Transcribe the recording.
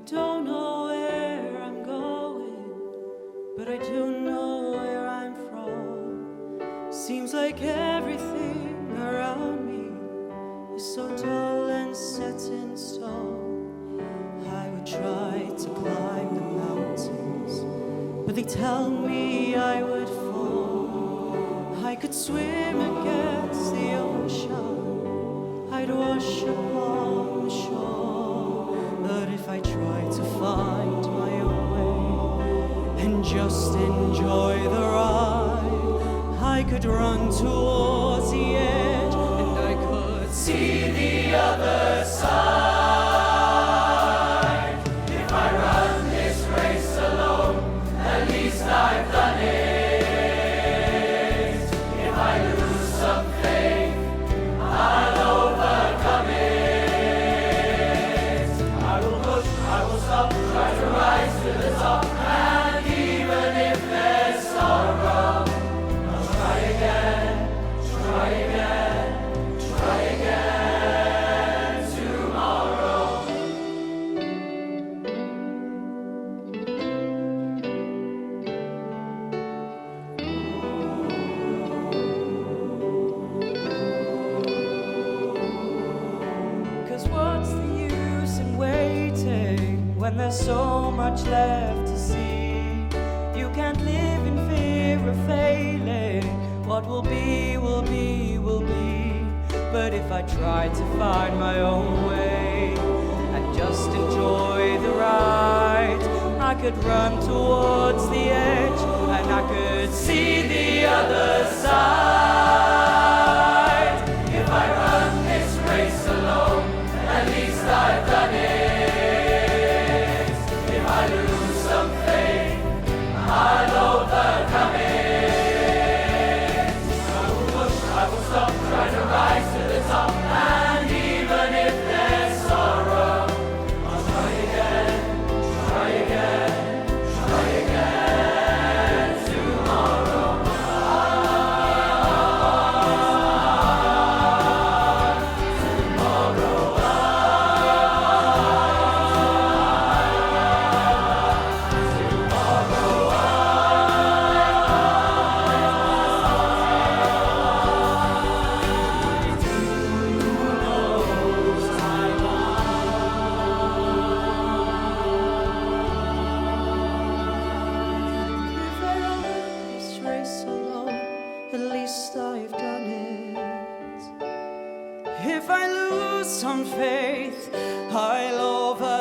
don't know where I'm going, but I do know where I'm from. Seems like everything around me is so dull and set in stone. I would try to climb the mountains, but they tell me I would fall. I could swim against the ocean, I'd wash upon the shore. But if I try to find my own way and just enjoy the ride, I could run towards the edge and I could see the other side. If I run this race alone, at least I've done it. If I lose some faith, I'll overcome it. I will push, I will stop, try to rise to the top. And even if there's sorrow, I'll try again, try again, try again tomorrow. Cause what's the use in waiting when there's so much left to see? You can't live in fear of failing. What will be, will be, will be. But if I try to find my own way and just enjoy the ride, I could run towards the edge and I could see the other side. If I run this race alone, at least I've done it. If I lose some faith, I'll overcome it. I will push, I will stop, try to rise to the top. And even if there's sorrow, I'll try again, try again, try again tomorrow. If I run this race alone, at least I've done it. If I lose some faith, I'll overcome.